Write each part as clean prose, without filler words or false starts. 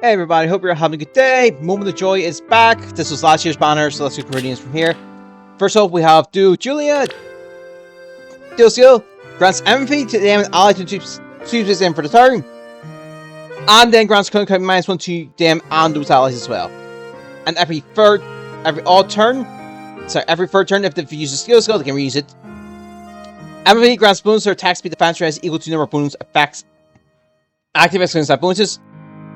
Hey everybody, hope you're having a good day. Moment of Joy is back. This was last year's banner, so let's do Meridians from here. First up, we have Do Julia. Deal skill grants empathy to the enemy ally to choose in for the turn. And then grants current -1 to them and those allies as well. And every third turn, if they use a skill, they can reuse it. Empathy grants bonus to attack speed defense rate equal to the number of bonus effects active excluding stat bonuses.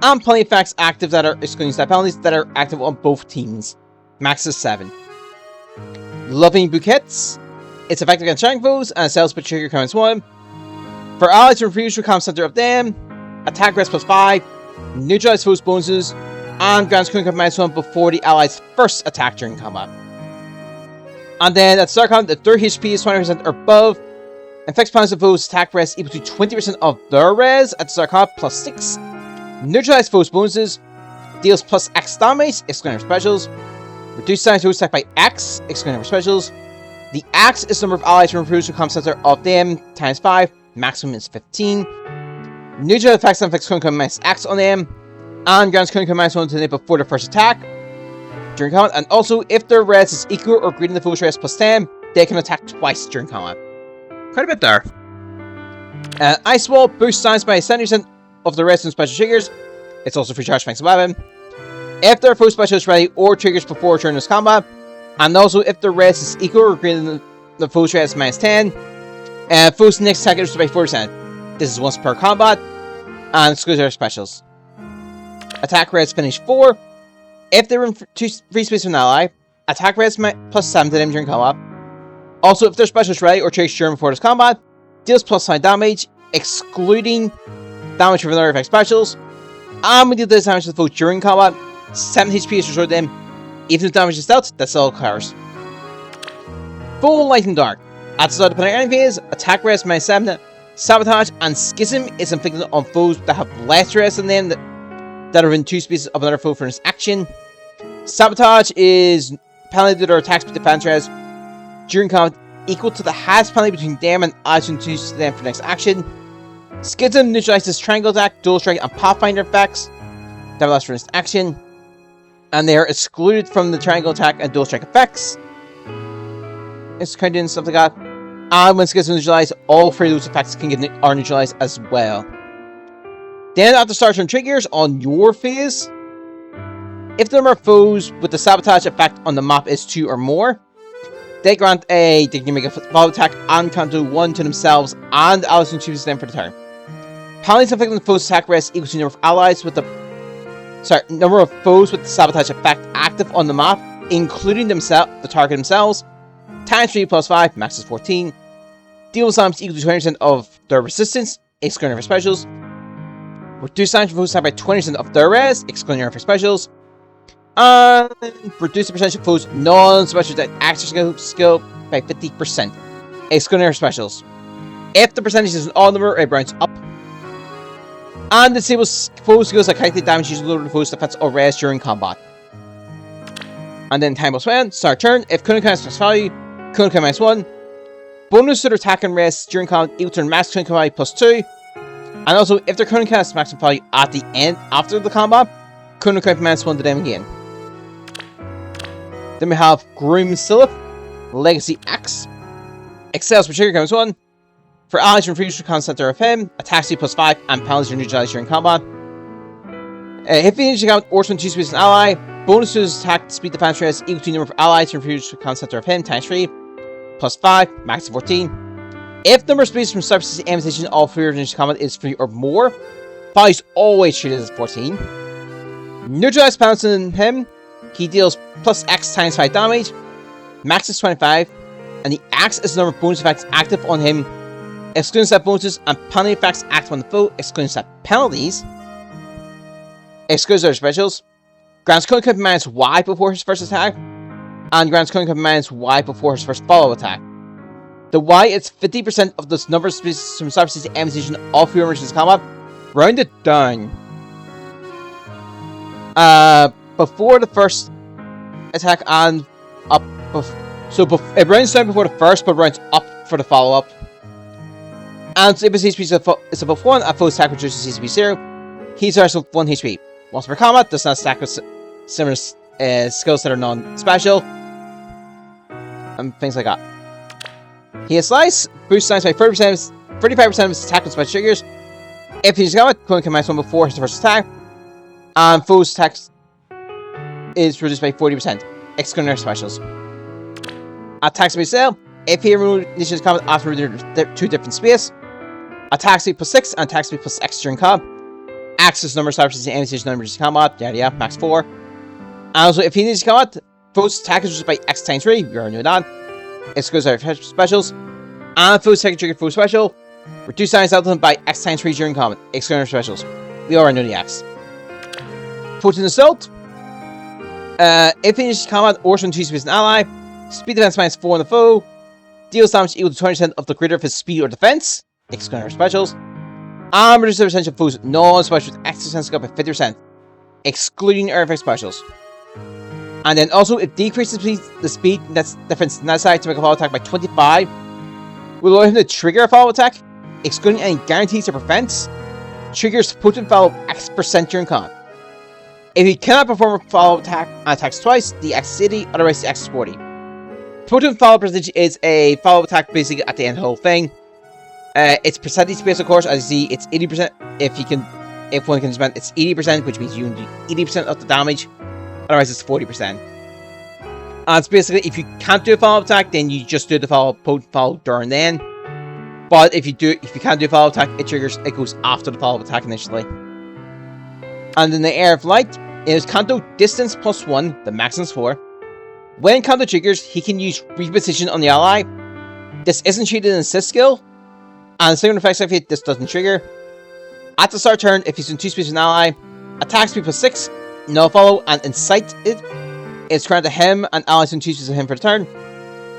And plenty of effects active that are excluding stat penalties that are active on both teams. Max is 7. Loving Bouquets. It's effective against strength foes and sells but trigger -1. For allies to refuse to become center of them, attack rest +5, neutralize foes bonuses, and grants current -1 before the allies' first attack during combat. And then at start combat, the third HP is 20% or above. Infects opponents of foes attack rest equal to 20% of their res at the start combat +6. Neutralize foes bonuses, deals +X damage, excluding specials. Reduce damage to attack by X, excluding specials. The X is the number of allies from refuse to become center of them times 5, maximum is 15. Neutral effects and inflicts current -X on them, and grants current -1 to them before their first attack during combat. And also, if their res is equal or greater than the foe's res +10, they can attack twice during combat. Quite a bit there. Ice Wall boosts damage by 70% of the rest and special triggers. It's also free charge max weapon. If their foe special is ready or triggers before during this combat, and also if the rest is equal or greater than the foe's res -10, foe's next attack is by 40%. This is once per combat, and excludes their specials. Attack res finish 4. If they're in free space from an ally, attack res +7 to them during combat. Also, if their special is ready or triggers during before this combat, deals +9 damage, excluding damage from other effect specials. And when you deal this damage to the foe during combat, 7 HP is restored to them. Even if damage is dealt, that still occurs. Full Light and Dark. At the start of the enemy phase, attack res -7, sabotage and schism is inflicted on foes that have less res than them that are in 2 spaces of another foe for this action. Sabotage is penalty to their attack speed defense res during combat equal to the half penalty between them and allies who choose them for the next action. Schism neutralizes triangle attack, dual strike, and pathfinder effects that last for this action, and they are excluded from the triangle attack and dual strike effects. It's kind of doing stuff like that. And when Schism is neutralized, all 3 of those effects are neutralized as well. Then at the start turn triggers on your phase, if the number of foes with the sabotage effect on the map is 2 or more, they can make a follow attack and counter 1 to themselves and allies who chooses them for the turn. Penalties inflicted on the foe's attack rest equals to the number of allies with the number of foes with the sabotage effect active on the map, including the target themselves, times 3 +5, max is 14. Deal damage equal to 20% of their resistance, excluding their specials. Reduce damage from foes attack by 20% of their res, excluding their specials. And reduce the percentage of foes non-special that active skill by 50%, excluding their specials. If the percentage is an odd number, it rounds up. And disables foes skills that calculate damage using lower foes defense or res during combat. And then time +1, start turn. If current max value, current -1. Bonus to their attack and res during combat equal to their max current value +2. And also, if their current max value at the end after the combat, current -1 to them again. Then we have Grim Silith, Legacy Axe. Excels for trigger -1. For allies from free to become center of him, attack speed +5 and penalties are neutralized during combat. If you initiate combat or when choose an ally, bonus to his attack speed defense res equal to the number of allies from free to become center of him times 3 +5, max of 14. If the number of spaces from surfaces to imitation all 3 of initial combat is 3 or more, values always treated as 14. Neutralize penalties on him. He deals +X times 5 damage, max is 25, and the X is the number of bonus effects active on him, excluding stat bonuses, and penalty effects active on the foe, excluding stat penalties, excludes their specials, grants current -Y before his first attack, and grants current -Y before his first follow attack. The Y is 50% of the number of spaces from surfaces to imitation of 3 emergency combat, rounded down. Before the first attack and up. It rounds down before the first, but rounds up for the follow-up. And if his HP is above 1, a foe's attack reduces his HP 0. He's also 1 HP. Once per combat, does not stack with similar skills that are non-special. And things like that. He has Slice, boosts Slice by 35% of his attack with special triggers. If he's got it, Quinn can minus 1 before his first attack. And foe's attack is reduced by 40%, excluding their specials. Attack speed sale. If he initiates combat after two different space. Attack speed plus 6 and attack speed plus X during combat. Access number starts the enemy station number of combat. Yeah, max 4. And also, if he needs combat, foe's attack is reduced by X times 3. You already know that. Excludes their specials. And foe's second trigger foe special. Reduce damage dealt to him by X times 3 during combat. Excluding their specials. We already know the X. Potent Assault. If he initiates combat or from 2 space an ally. Speed defense minus 4 on the foe. Deals damage equal to 20% of the greater of his speed or defense. Excluding their specials. And reduces the percentage of foes non-special with X defense skill by 50%. Excluding air effect specials. And then also, it decreases the speed that's difference in that side to make a follow attack by 25. Will allow him to trigger a follow attack, excluding any guarantees or prevents. Triggers potent follow X% during combat. If he cannot perform a follow attack and attacks twice, the X is 80, otherwise the X is 40. Potent follow percentage is a follow attack basically at the end of the whole thing. It's percentage based, of course. As you see, it's 80%. If one can spend, it's 80%, which means you do 80% of the damage. Otherwise, it's 40%. And it's basically, if you can't do a follow attack, then you just do the potent follow during then. But if you can't do a follow attack, it goes after the follow attack initially. And in the Air of Light, it is Kanto distance plus 1, the maximum is 4. When Kanto triggers, he can use reposition on the ally. This isn't treated in assist skill. And the second effect if this doesn't trigger. At the start turn, if he's in 2 space with an ally, attack speed plus 6, no follow, and incite it. It's granted to him and allies in 2 spaces of him for the turn.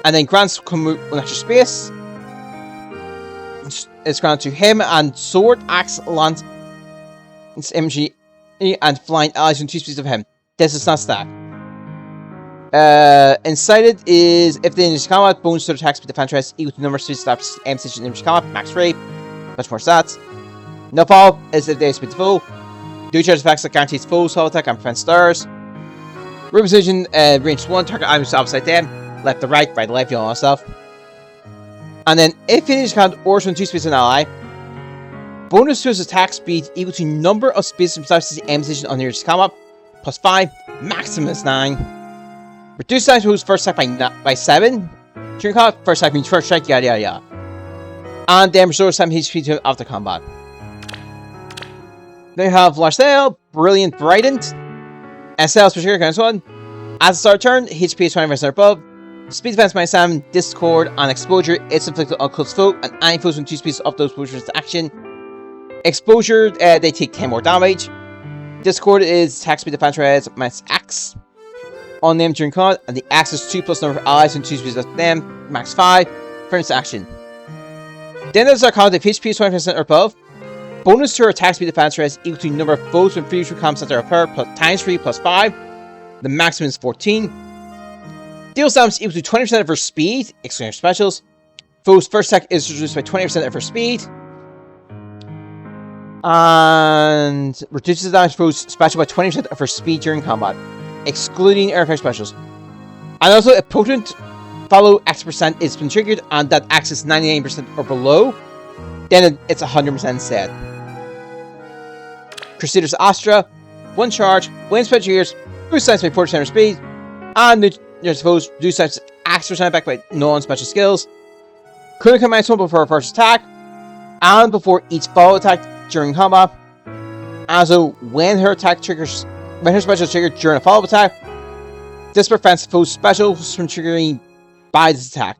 And then grants come one extra space. It's granted to him and sword, axe, lance, MG, and flying allies in 2 spaces of him. This is not stack. Incited is if the initial combat, bonus to attack speed defense rest equal to number of space stops aim station in combat, max 3. Much more stats. No fall is if they speed to foe. Do charge effects that guarantees foes, follow attack, and prevent stars. Reposition, range 1, target items opposite them, left to right, right to left, all that stuff. And then, if it is count or from 2 space an ally, bonus to his attack speed equal to number of spaces from the aim station on nearest combat, plus 5, maximum is 9. Reduce damage to his first attack by 7. During combat, first attack means first strike, yada yada yada. And then restore 7 HP to him after combat. Then you have Larcel, Brilliant Brightened. SL special against 1. As a start turn, HP is 20% or above. Speed defense minus 7, Discord, and Exposure is inflicted on close foe, and any foes with 2 speeds of those exposures to action. Exposure, they take 10 more damage. Discord is attack speed defense res minus X on them during combat, and the X is 2 plus number of allies and 2 speeds of them, max 5, for its action. Then there's our combat if HP is 20% or above. Bonus to her attack speed defense res equal to number of foes with future combats that are occur plus times 3 plus 5. The maximum is 14. Deals damage equal to 20% of her speed, excluding her specials. Foe's first attack is reduced by 20% of her speed. And reduces damage foe's special by 20% of her speed during combat, excluding air effect specials. And also, a potent follow X% is been triggered, and that X is 99% or below, then it's 100% instead. Crusaders Astra, 1 charge, when special triggers, boost size by 40% of speed, and there's foes reduce size X% back by non-special skills. Couldn't come minus 1 before her first attack, and before each follow attack during combat. Also, when her special is triggered during a follow attack, this prevents foe's specials from triggering by this attack.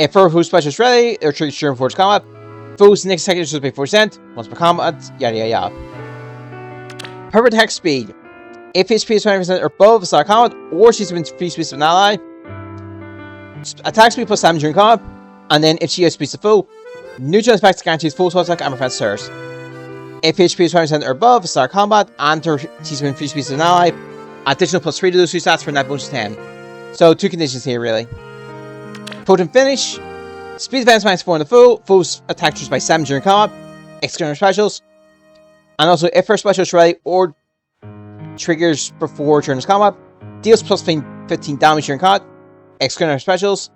If her foe's special is ready, or triggers during force combat, foe's next attack is by 4%, once per combat, yada yada yada. Her attack speed. If HP is 20% or above start combat, or she's been free space of an ally, attack speed plus 7 during combat, and then if she has space to foe, neutral effects guarantees full attack and prevents stars. If HP is 20% or above start combat, and she's been free space of an ally, additional plus 3 to those 2 stats for net bonus 10. So 2 conditions here really. Potent finish. Speed defense minus 4 on the foe. Foe's attack by 7 during combat, excluding her specials. And also, if her special is ready or triggers before during this combat. Deals plus 15 damage during combat. Excluding her specials.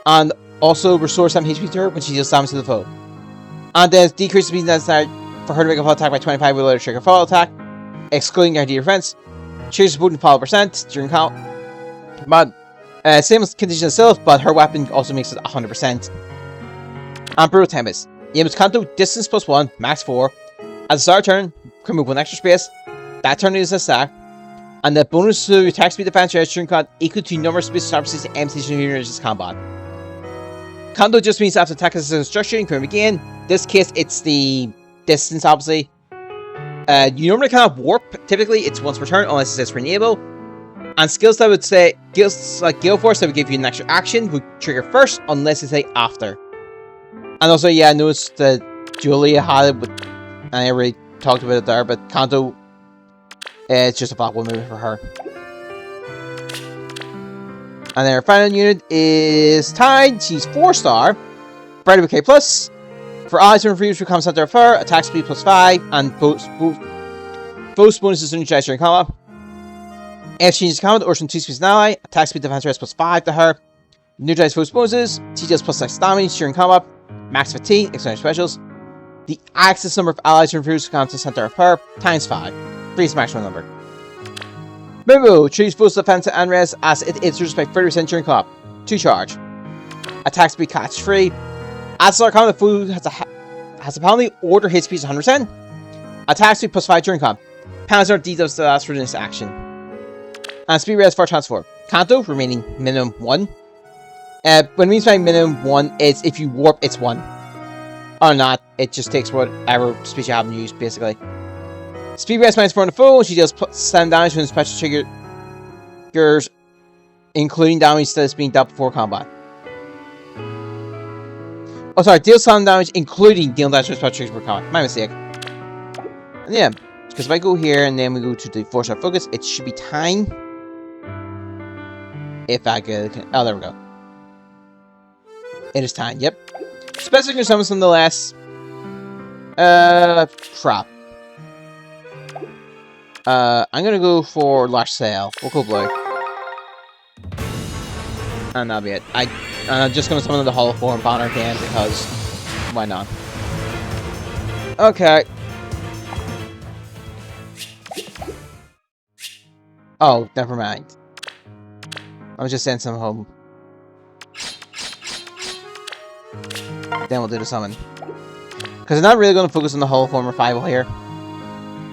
And also restores some HP to her when she deals damage to the foe. And then decreases speed necessary for her to make a fall attack by 25 with a trigger fall attack. Excluding guaranteed defense. Triggers opponent fall % during combat. But same as condition itself, but her weapon also makes it 100%. And Brutal Tempest. Aims Kanto, distance plus 1, max 4. At the start of turn, can move 1 extra space. That turn is a stack. And the bonus to attack speed defense during combat equal to number of space surfaces and empties during this combat. Kanto just means after attack as a instruction, you can begin. In this case, it's the distance, obviously. You normally cannot warp. Typically, it's once per turn, unless it says for enable. And skills that would say, skills like Gale Force that would give you an extra action would trigger first, unless it say after. And also, yeah, I noticed that Julia had it, but I already talked about it there, but Kanto, it's just a block one move for her. And then our final unit is Tide. She's 4-star. Brighter Bouquet Plus. For allies who refuse to become center of her, attack speed plus 5, and both bonuses to neutralize during combat. If she changes combat or from 2 speeds an ally, attack speed defense rest plus 5 to her. Neutralize both bonuses. She deals plus 6 damage during combat. Max fatigue, external specials. The axis number of allies who refuse to become center of her times 5. 3 is the maximum number. Mimbo, choose both defense and res as it is reduced by 30% during combat. 2 charge. Attack speed catch free. At the start of combat, the foe has a penalty order hit speed 100%. Attack speed plus 5 during combat. Penalties are details to last for this action. And speed res for transform. Kanto, remaining minimum 1. When it means by minimum 1, it's if you warp, it's 1. Or not, it just takes whatever speed you haven't used, basically. Speed res minus 4 on the foe, she deals 7 damage when special triggers, including damage that is being dealt before combat. Oh, sorry, deals 7 damage, including dealing damage with special triggers before combat. My mistake. And yeah, because if I go here and then we go to the 4-star focus, it should be time. If I could. Oh, there we go. It is time, yep. Specific summons nonetheless. Crap. I'm gonna go for Large Sail. We'll go blue. And that'll be it. I'm just gonna summon the Hollow Form banner again because why not? Okay. Oh, never mind. I was just sending some home. Then we'll do the summon. Because I'm not really going to focus on the Hollow Form revival here.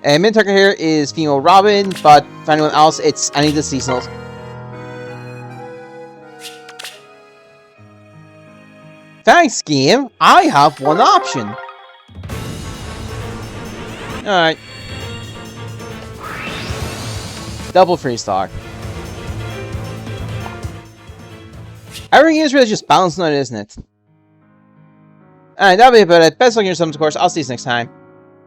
Main target here is female Robin, but for anyone else, it's any of the seasonals. Thanks, game. I have one option. Alright. Double 3-star. Everything is really just balancing out, isn't it? Alright, that'll be about it. Best luck in your summons, of course. I'll see you next time.